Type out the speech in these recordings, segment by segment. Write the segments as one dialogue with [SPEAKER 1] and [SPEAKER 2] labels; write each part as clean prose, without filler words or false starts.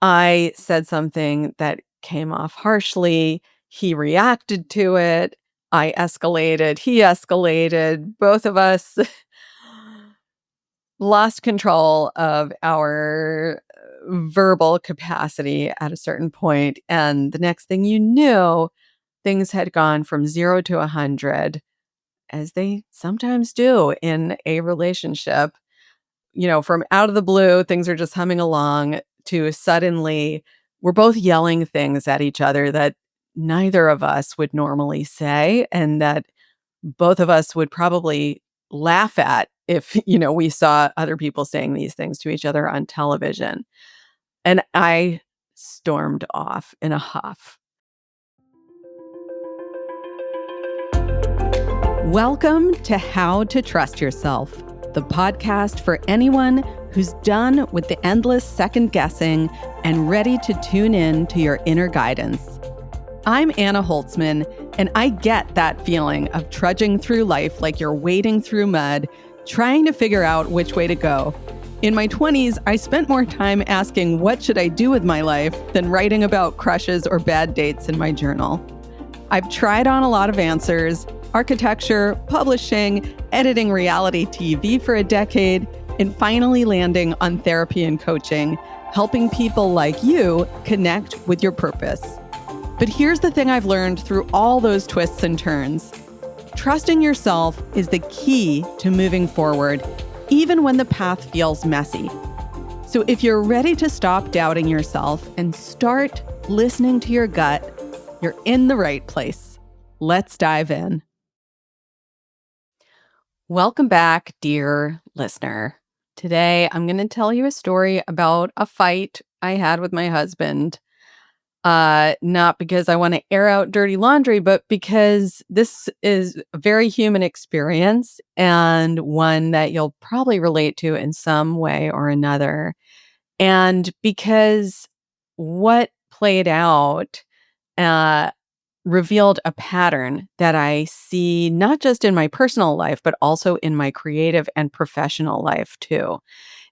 [SPEAKER 1] I said something that came off harshly. He reacted to it. I escalated. He escalated. Both of us lost control of our verbal capacity at a certain point. And the next thing you knew, things had gone from 0 to 100, as they sometimes do in a relationship. From out of the blue, things are just humming along to suddenly we're both yelling things at each other that neither of us would normally say and that both of us would probably laugh at if, we saw other people saying these things to each other on television. And I stormed off in a huff. Welcome to How to Trust Yourself, the podcast for anyone who's done with the endless second guessing and ready to tune in to your inner guidance. I'm Anna Holtzman, and I get that feeling of trudging through life like you're wading through mud, trying to figure out which way to go. In my 20s, I spent more time asking what should I do with my life than writing about crushes or bad dates in my journal. I've tried on a lot of answers: architecture, publishing, editing reality TV for a decade, and finally landing on therapy and coaching, helping people like you connect with your purpose. But here's the thing I've learned through all those twists and turns. Trusting yourself is the key to moving forward, even when the path feels messy. So if you're ready to stop doubting yourself and start listening to your gut, you're in the right place. Let's dive in. Welcome back, dear listener. Today, I'm going to tell you a story about a fight I had with my husband. Not because I want to air out dirty laundry, but because this is a very human experience and one that you'll probably relate to in some way or another. And because what played out uh, revealed a pattern that I see not just in my personal life, but also in my creative and professional life too.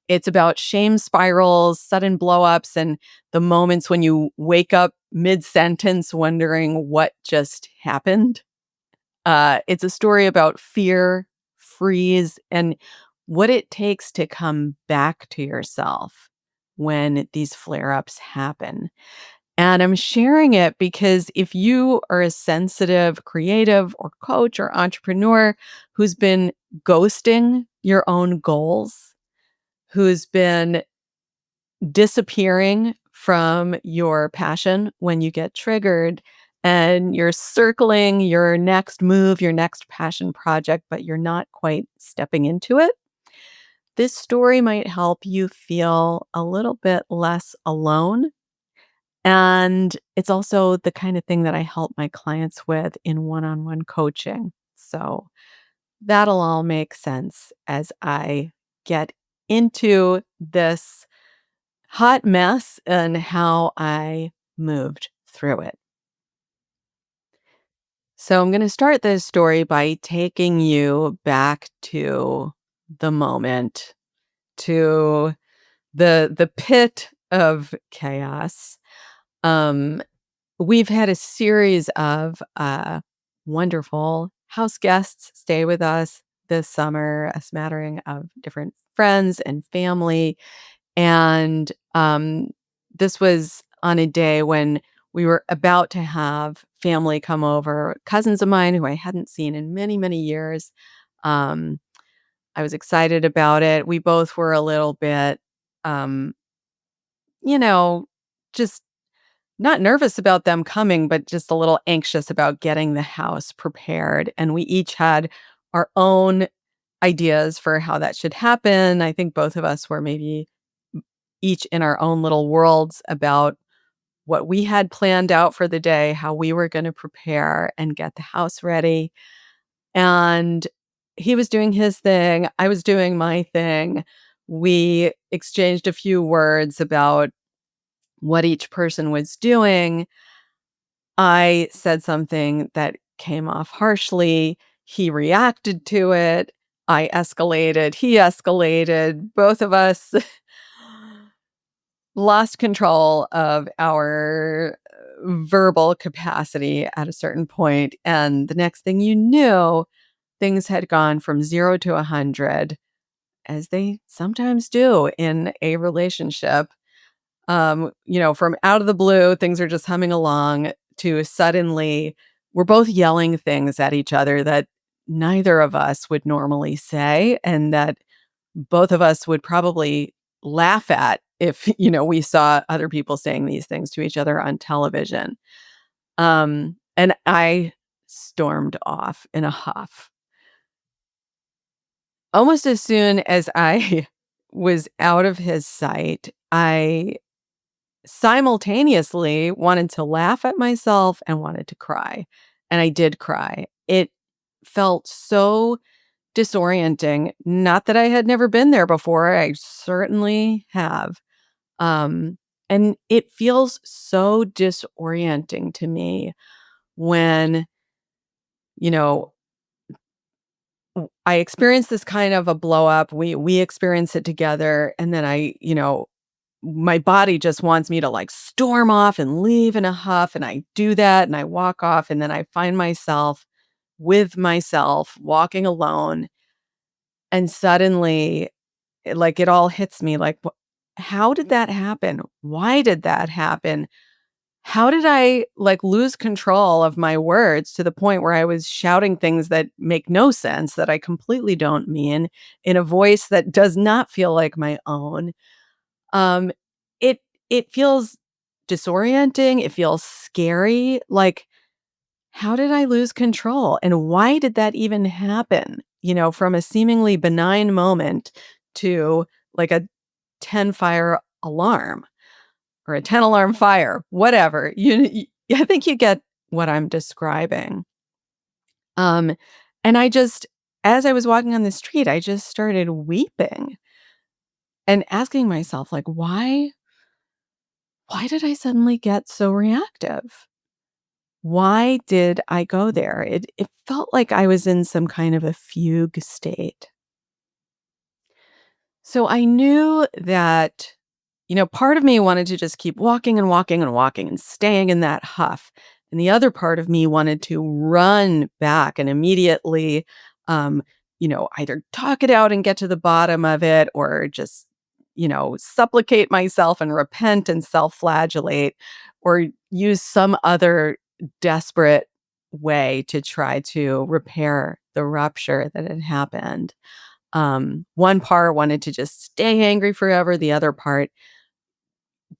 [SPEAKER 1] It's about shame spirals, sudden blowups, and the moments when you wake up mid-sentence wondering what just happened. It's a story about fear, freeze, and what it takes to come back to yourself when these flare-ups happen. And I'm sharing it because if you are a sensitive creative or coach or entrepreneur who's been ghosting your own goals, who's been disappearing from your passion when you get triggered, and you're circling your next move, your next passion project, but you're not quite stepping into it, this story might help you feel a little bit less alone. And it's also the kind of thing that I help my clients with in one-on-one coaching. So that'll all make sense as I get into this hot mess and how I moved through it. So I'm going to start this story by taking you back to the moment, to the pit of chaos. Um, we've had a series of wonderful house guests stay with us this summer, a smattering of different friends and family. And this was on a day when we were about to have family come over, cousins of mine who I hadn't seen in many, many years. Um, I was excited about it. We both were a little bit, um, you know, just not nervous about them coming, but just a little anxious about getting the house prepared. And we each had our own ideas for how that should happen. I think both of us were maybe each in our own little worlds about what we had planned out for the day, how we were going to prepare and get the house ready. And he was doing his thing. I was doing my thing. We exchanged a few words about what each person was doing. I said something that came off harshly. He reacted to it. I escalated. He escalated. Both of us lost control of our verbal capacity at a certain point, and the next thing you knew, things had gone from 0 to 100, as they sometimes do in a relationship. From out of the blue, things are just humming along to suddenly we're both yelling things at each other that neither of us would normally say and that both of us would probably laugh at if, we saw other people saying these things to each other on television. And I stormed off in a huff. Almost as soon as I was out of his sight, I simultaneously wanted to laugh at myself and wanted to cry, and I did cry. It felt so disorienting, not that I had never been there before, I certainly have, and it feels so disorienting to me when, you know, I experience this kind of a blow up, we experience it together, and then my body just wants me to, like, storm off and leave in a huff, and I do that, and I walk off, and then I find myself with myself walking alone, and suddenly, it all hits me, like, how did that happen? Why did that happen? How did I, lose control of my words to the point where I was shouting things that make no sense, that I completely don't mean, in a voice that does not feel like my own? Um, it it feels disorienting, it feels scary, like, how did I lose control, and why did that even happen? From a seemingly benign moment to, like, a 10 fire alarm or a 10 alarm fire, whatever. I think you get what I'm describing. Um, and as I was walking on the street, I just started weeping and asking myself, like, why did I suddenly get so reactive? Why did I go there? It felt like I was in some kind of a fugue state. So I knew that, part of me wanted to just keep walking and walking and walking and staying in that huff. And the other part of me wanted to run back and immediately, um, either talk it out and get to the bottom of it or just, supplicate myself and repent and self flagellate or use some other desperate way to try to repair the rupture that had happened. One part wanted to just stay angry forever. The other part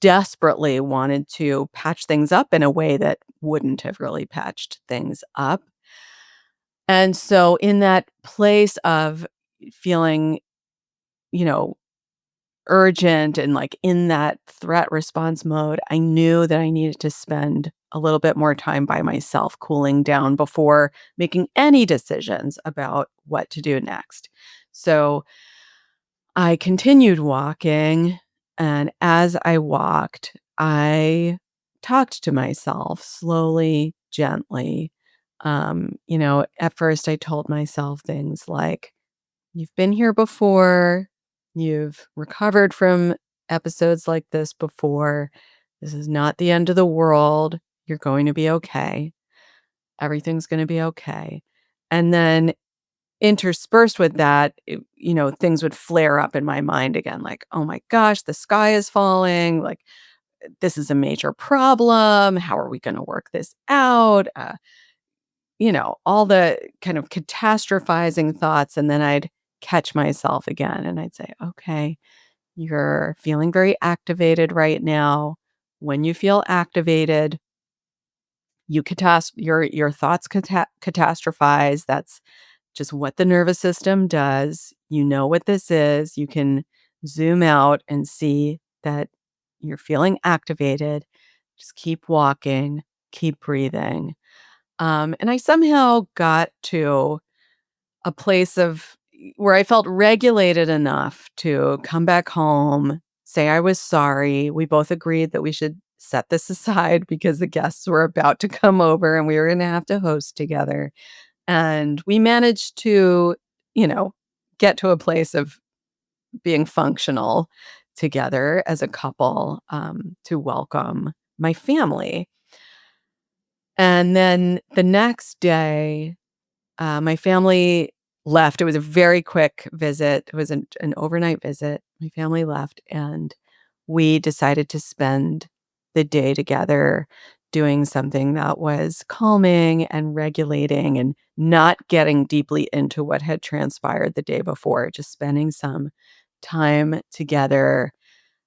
[SPEAKER 1] desperately wanted to patch things up in a way that wouldn't have really patched things up. And so in that place of feeling, you know, urgent and like in that threat response mode, I knew that I needed to spend a little bit more time by myself cooling down before making any decisions about what to do next. So I continued walking, and as I walked, I talked to myself slowly, gently. At first I told myself things like, "You've been here before. You've recovered from episodes like this before. This is not the end of the world. You're going to be okay. Everything's going to be okay." And then interspersed with that, things would flare up in my mind again, like, "Oh my gosh, the sky is falling, like, this is a major problem. How are we gonna work this out?" All the kind of catastrophizing thoughts, and then I'd catch myself again, and I'd say, "Okay, you're feeling very activated right now. When you feel activated, your thoughts catastrophize. That's just what the nervous system does. You know what this is. You can zoom out and see that you're feeling activated. Just keep walking, keep breathing." And I somehow got to a place of where I felt regulated enough to come back home, say I was sorry. We both agreed that we should set this aside because the guests were about to come over and we were going to have to host together. And we managed to, you know, get to a place of being functional together as a couple to welcome my family. And then the next day, my family left. It was a very quick visit. It was an overnight visit. My family left, and we decided to spend the day together doing something that was calming and regulating and not getting deeply into what had transpired the day before, just spending some time together,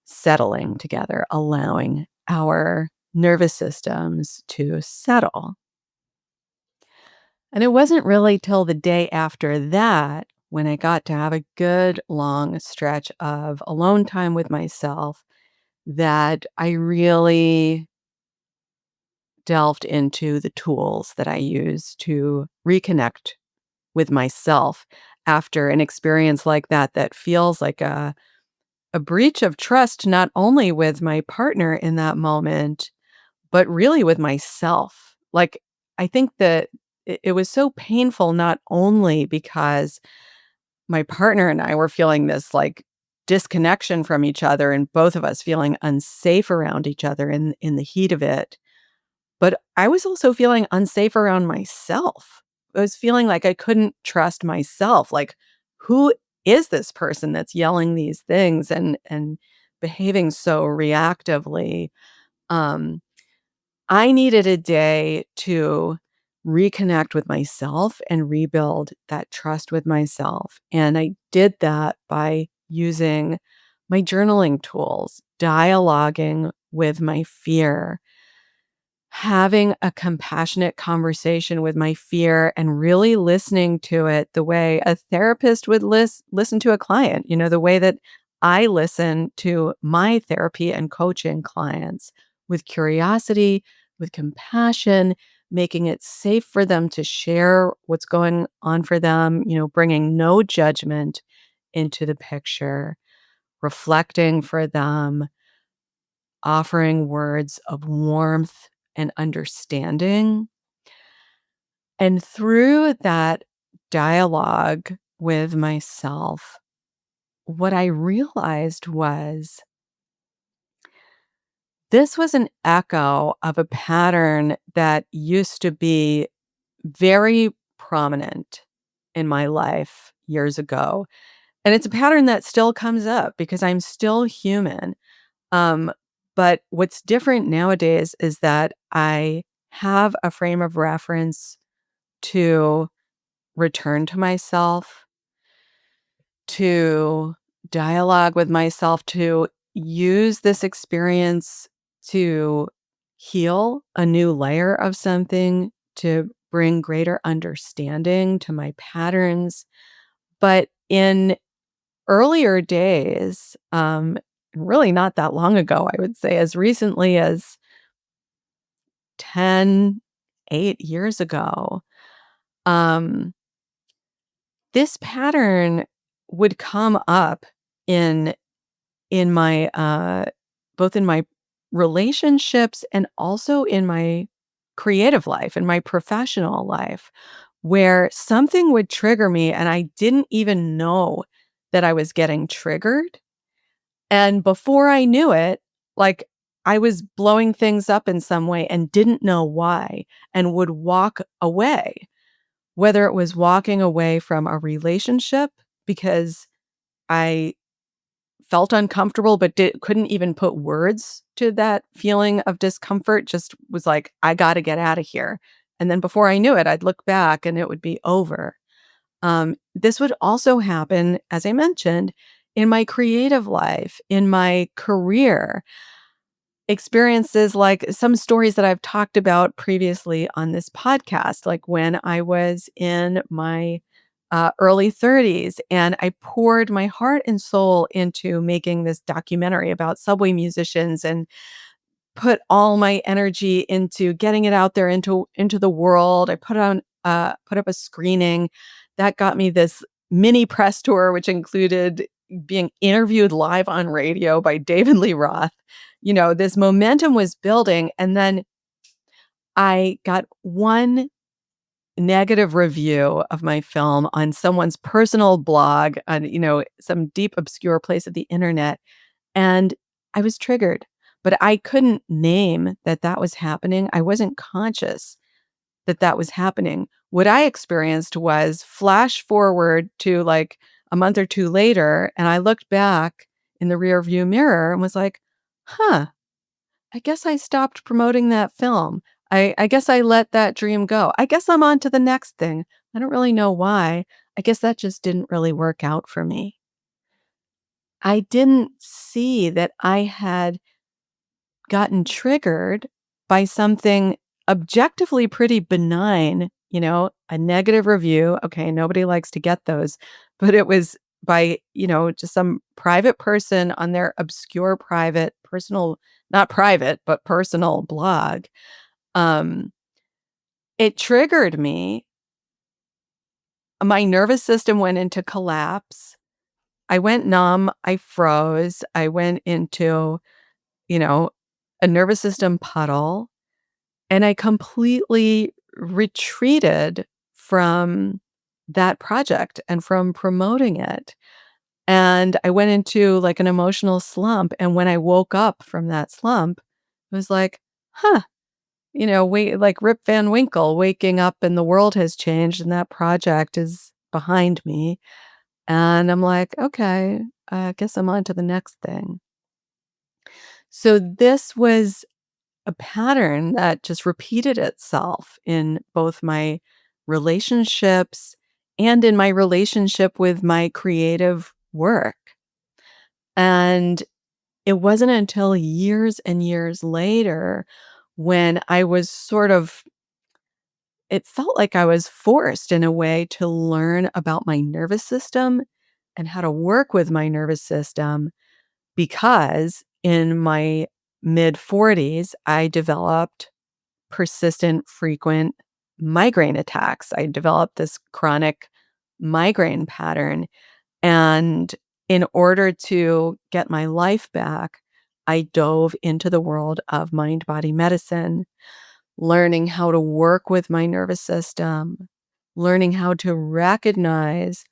[SPEAKER 1] settling together, allowing our nervous systems to settle. And it wasn't really till the day after that when I got to have a good long stretch of alone time with myself that I really delved into the tools that I use to reconnect with myself after an experience like that that feels like a breach of trust, not only with my partner in that moment, but really with myself. Like, I think that it was so painful not only because my partner and I were feeling this, like, disconnection from each other and both of us feeling unsafe around each other in the heat of it, but I was also feeling unsafe around myself. I was feeling like I couldn't trust myself, like, who is this person that's yelling these things and behaving so reactively? Um I needed a day to reconnect with myself and rebuild that trust with myself. And I did that by using my journaling tools, dialoguing with my fear, having a compassionate conversation with my fear and really listening to it the way a therapist would listen to a client, the way that I listen to my therapy and coaching clients with curiosity, with compassion, making it safe for them to share what's going on for them, bringing no judgment into the picture, reflecting for them, offering words of warmth and understanding. And through that dialogue with myself, what I realized was this was an echo of a pattern that used to be very prominent in my life years ago. And it's a pattern that still comes up because I'm still human. Um, but what's different nowadays is that I have a frame of reference to return to myself, to dialogue with myself, to use this experience to heal a new layer of something, to bring greater understanding to my patterns. But in earlier days, really not that long ago, I would say as recently as 8 years ago, um, this pattern would come up in in my, both in my relationships and also in my creative life, in my professional life, where something would trigger me and I didn't even know that I was getting triggered. And before I knew it, like, I was blowing things up in some way and didn't know why and would walk away, whether it was walking away from a relationship because I felt uncomfortable but couldn't even put words to that feeling of discomfort, just was like, "I gotta get out of here." And then before I knew it, I'd look back and it would be over. This would also happen, as I mentioned, in my creative life, in my career. Experiences like some stories that I've talked about previously on this podcast, like when I was in my early 30s and I poured my heart and soul into making this documentary about subway musicians and put all my energy into getting it out there into the world. I put up a screening that got me this mini press tour, which included being interviewed live on radio by David Lee Roth. This momentum was building, and then I got one negative review of my film on someone's personal blog on, some deep obscure place of the internet. And I was triggered, but I couldn't name that that was happening. I wasn't conscious that that was happening. What I experienced was flash forward to like a month or 2 later, and I looked back in the rearview mirror and was like, "Huh, I guess I stopped promoting that film. I guess I let that dream go. I guess I'm on to the next thing. I don't really know why. I guess that just didn't really work out for me." I didn't see that I had gotten triggered by something objectively pretty benign, a negative review. Okay, nobody likes to get those, but it was by, just some private person on their obscure private personal, not private, but personal blog. Um, it triggered me. My nervous system went into collapse. I went numb. I froze. I went into, you know, a nervous system puddle. And I completely retreated from that project and from promoting it. And I went into like an emotional slump. And when I woke up from that slump, it was like, huh, wait, like Rip Van Winkle waking up and the world has changed and that project is behind me. And I'm like, okay, I guess I'm on to the next thing. So this was a pattern that just repeated itself in both my relationships and in my relationship with my creative work. And it wasn't until years and years later when I was it felt like I was forced in a way to learn about my nervous system and how to work with my nervous system because in my mid 40s, I developed persistent, frequent migraine attacks. I developed this chronic migraine pattern. And in order to get my life back, I dove into the world of mind body medicine, learning how to work with my nervous system, learning how to recognize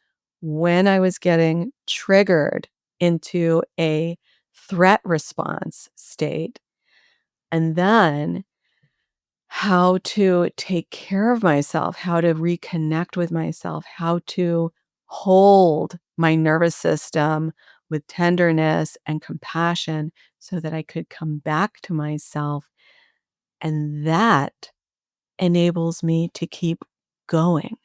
[SPEAKER 1] when I was getting triggered into a threat response state. And then how to take care of myself, how to reconnect with myself, how to hold my nervous system with tenderness and compassion so that I could come back to myself. And that enables me to keep going,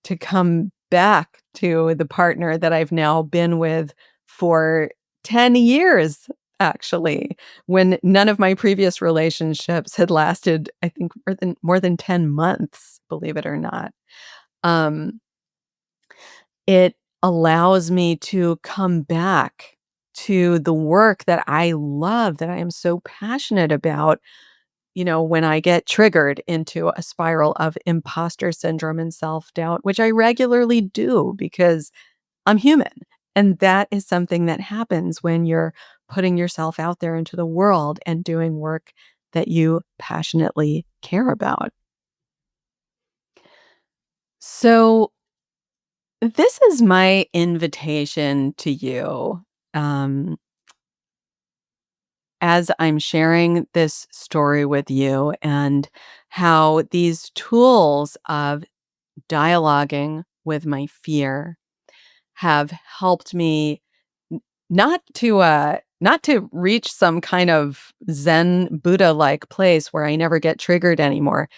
[SPEAKER 1] to come back to the partner that I've now been with for 10 years, actually, when none of my previous relationships had lasted, I think, more than 10 months, believe it or not. Um, it allows me to come back to the work that I love, that I am so passionate about, when I get triggered into a spiral of imposter syndrome and self-doubt, which I regularly do because I'm human. And that is something that happens when you're putting yourself out there into the world and doing work that you passionately care about. So, this is my invitation to you. Um, as I'm sharing this story with you and how these tools of dialoguing with my fear have helped me not to reach some kind of Zen Buddha-like place where I never get triggered anymore.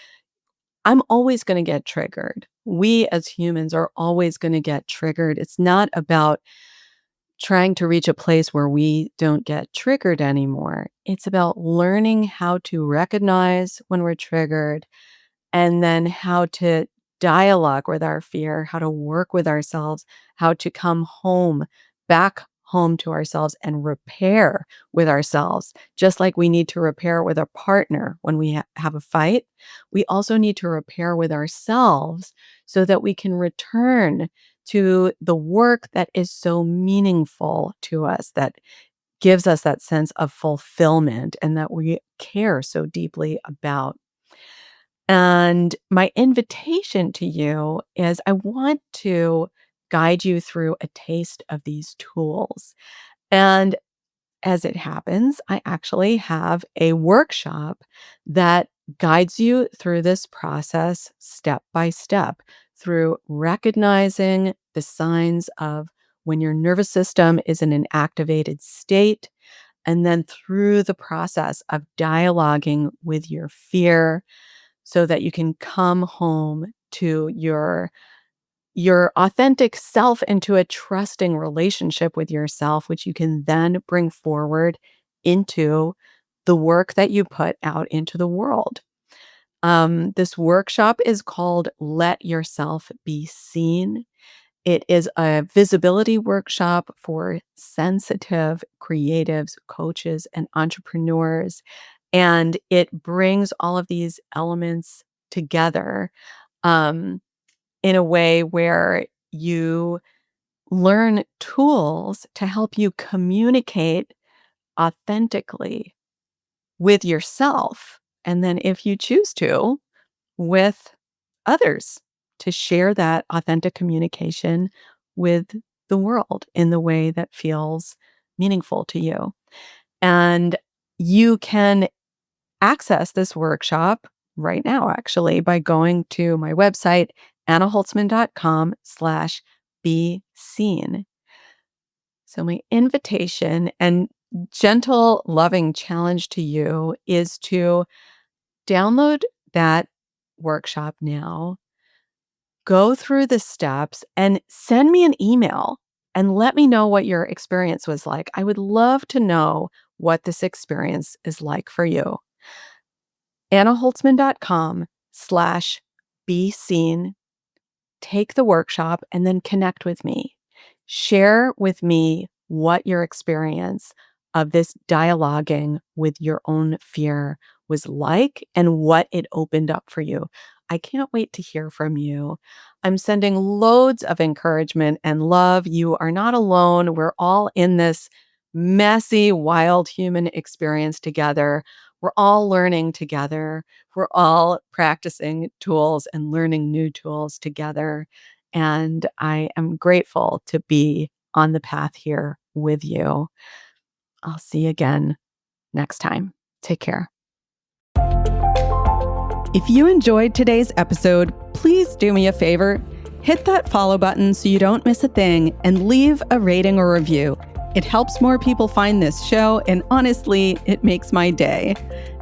[SPEAKER 1] I'm always going to get triggered. We as humans are always going to get triggered. It's not about trying to reach a place where we don't get triggered anymore. It's about learning how to recognize when we're triggered and then how to dialogue with our fear, how to work with ourselves, how to come home, back home to ourselves and repair with ourselves. Just like we need to repair with a partner when we have a fight, we also need to repair with ourselves so that we can return to the work that is so meaningful to us, that gives us that sense of fulfillment and that we care so deeply about. And my invitation to you is I want to guide you through a taste of these tools. And as it happens, I actually have a workshop that guides you through this process step by step through recognizing the signs of when your nervous system is in an activated state, and then through the process of dialoguing with your fear so that you can come home to your authentic self into a trusting relationship with yourself, which you can then bring forward into the work that you put out into the world. This workshop is called Let Yourself Be Seen. It is a visibility workshop for sensitive creatives, coaches, and entrepreneurs. And it brings all of these elements together um, in a way where you learn tools to help you communicate authentically with yourself. And then, if you choose to, with others to share that authentic communication with the world in the way that feels meaningful to you. And you can access this workshop right now, actually, by going to my website, annaholtzman.com/be seen. So, my invitation and gentle, loving challenge to you is to download that workshop now, go through the steps, and send me an email and let me know what your experience was like. I would love to know what this experience is like for you. annaholtzman.com/be seen. Take the workshop and then connect with me. Share with me what your experience of this dialoguing with your own fear was like and what it opened up for you. I can't wait to hear from you. I'm sending loads of encouragement and love. You are not alone. We're all in this messy, wild human experience together. We're all learning together. We're all practicing tools and learning new tools together. And I am grateful to be on the path here with you. I'll see you again next time. Take care. If you enjoyed today's episode, please do me a favor. Hit that follow button so you don't miss a thing and leave a rating or review. It helps more people find this show, and honestly, it makes my day.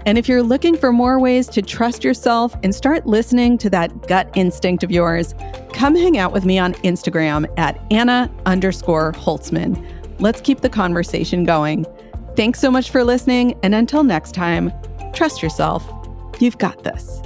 [SPEAKER 1] And if you're looking for more ways to trust yourself and start listening to that gut instinct of yours, come hang out with me on Instagram at Anna_Holtzman. Let's keep the conversation going. Thanks so much for listening, and until next time, trust yourself. You've got this.